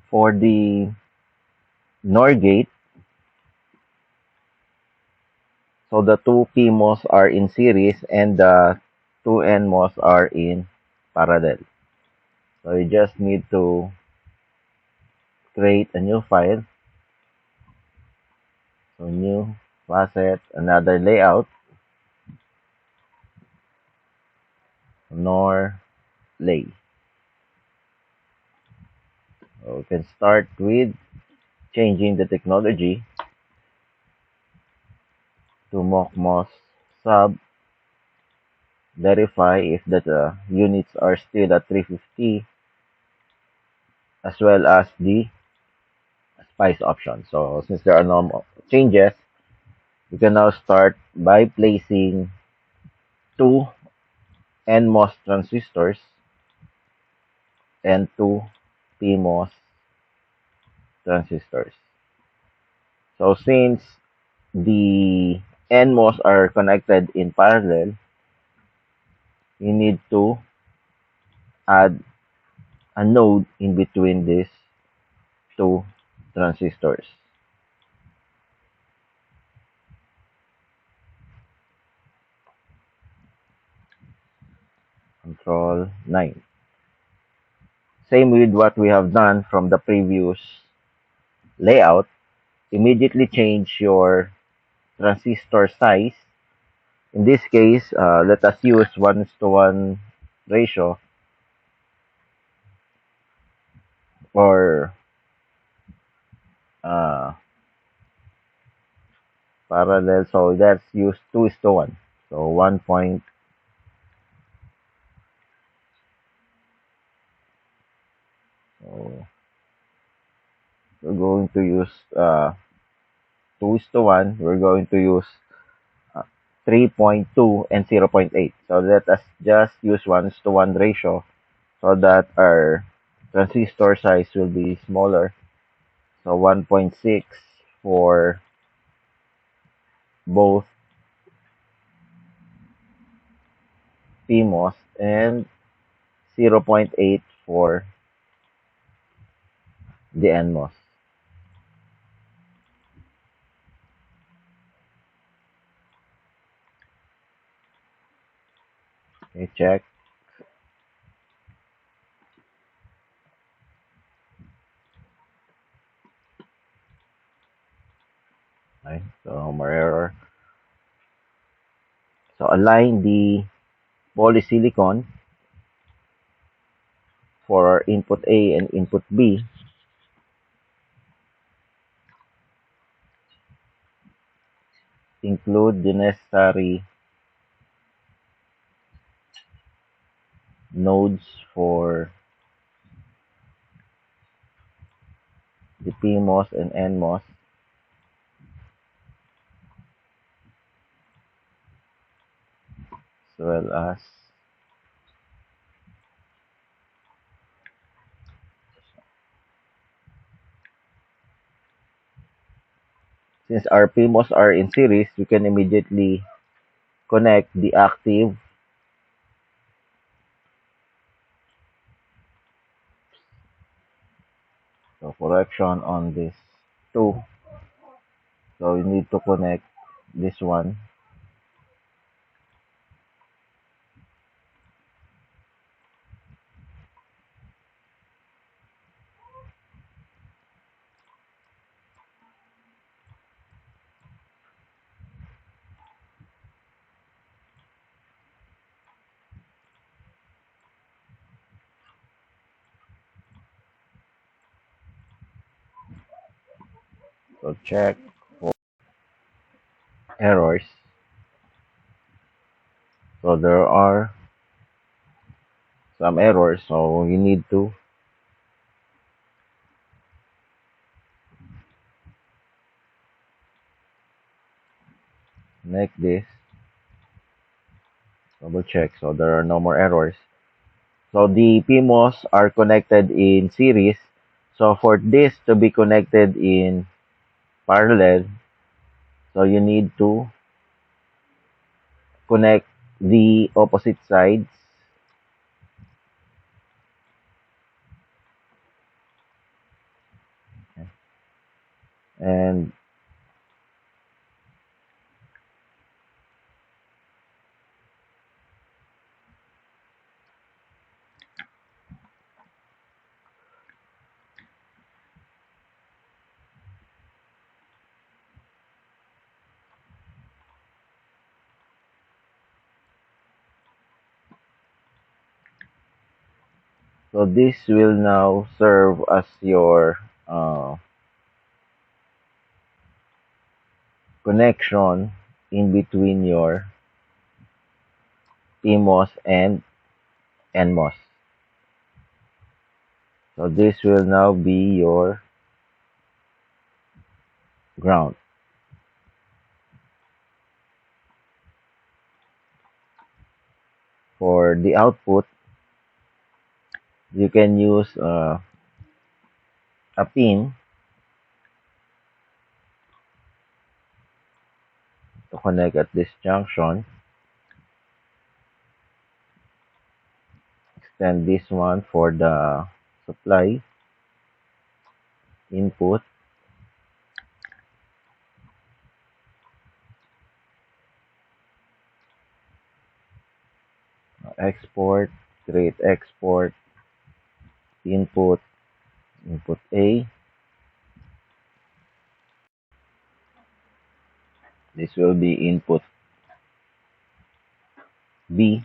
For the NOR gate, so the two PMOS are in series and the two NMOS are in parallel. So you just need to create a new file. So new facet, another layout, NOR lay. So we can start with changing the technology to MOCMOS sub. Verify if the units are still at 350 as well as the spice option. So since there are no more changes, we can now start by placing two NMOS transistors and two PMOS transistors. So since the NMOS are connected in parallel, you need to add a node in between these two transistors. Control 9. Same with what we have done from the previous layout. Immediately change your transistor size. In this case, let us use 1:1 ratio or uh, parallel. So let's use 2:1. So 1 point. So we're going to use 2:1. We're going to use uh, 3.2 and 0.8. So let us just use 1:1 ratio so that our transistor size will be smaller. So 1.6 for both PMOS and 0.8 for the NMOS. Okay, check. Okay, so more error. So align the polysilicon for our input A and input B. Include the necessary nodes for the PMOS and NMOS, as well as since our PMOS are in series, we can immediately connect the active so correction on this two. So you need to connect this one. So check for errors. So there are some errors. So you need to connect this. Double check. So there are no more errors. So the PMOS are connected in series. So for this to be connected in parallel, so you need to connect the opposite sides. And so this will now serve as your connection in between your PMOS and NMOS. So this will now be your ground. For the output, you can use a pin to connect at this junction. Extend this one for the supply input. Export, create export, input, input A. This will be input B.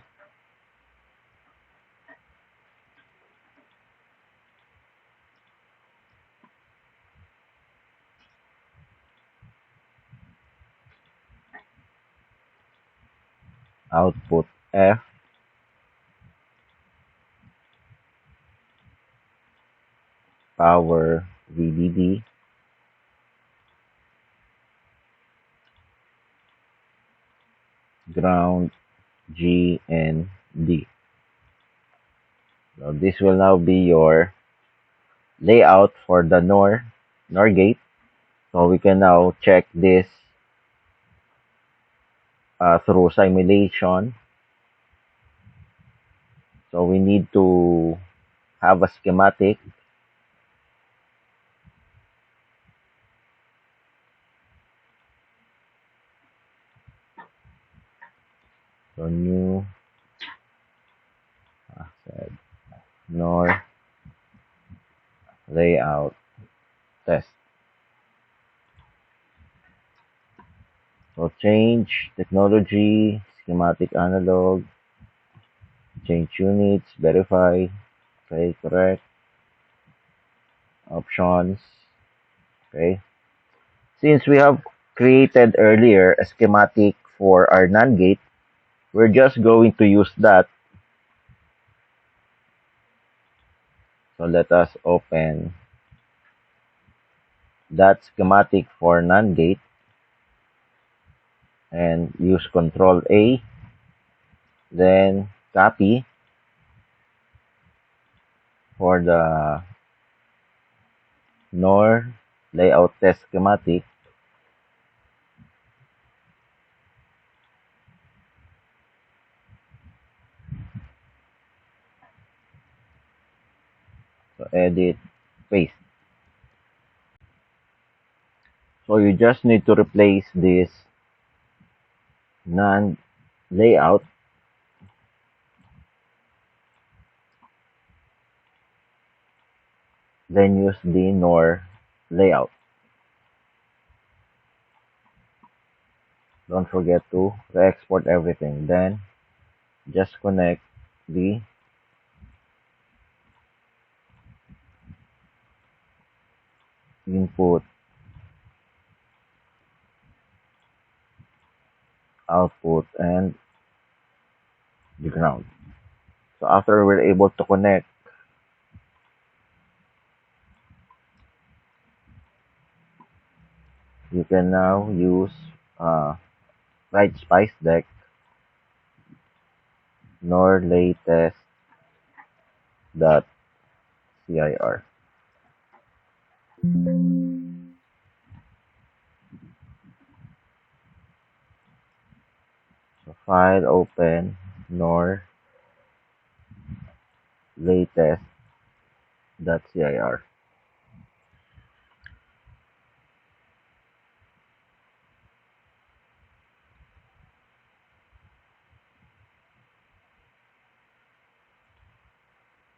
Output F. Power VDD. Ground G and D. So this will now be your layout for the NOR gate. So we can now check this through simulation. So we need to have a schematic. So new said NOR layout test. So change technology, schematic analog, change units, verify, okay, correct, options, okay. Since we have created earlier a schematic for our NAND gate, we're just going to use that. So let us open that schematic for NAND gate and use Control A, then copy for the NOR layout test schematic. So edit, paste. So you just need to replace this NAND layout then use the NOR layout. Don't forget to re-export everything. Then just connect the input, output, and the ground. So after we're able to connect, you can now use Write Spice Deck nor latest dot cir. So file open nor latest dot cir.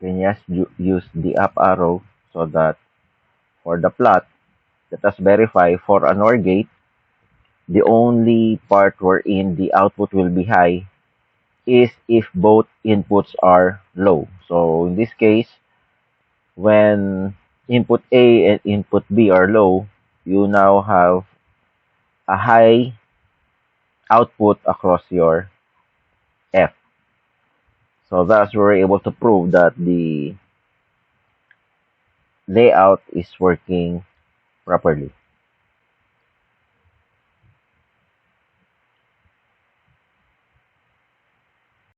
can just use the up arrow so that for the plot, let us verify for an OR gate, the only part wherein the output will be high is if both inputs are low. So in this case, when input A and input B are low, you now have a high output across your F. So thus we're able to prove that the layout is working properly.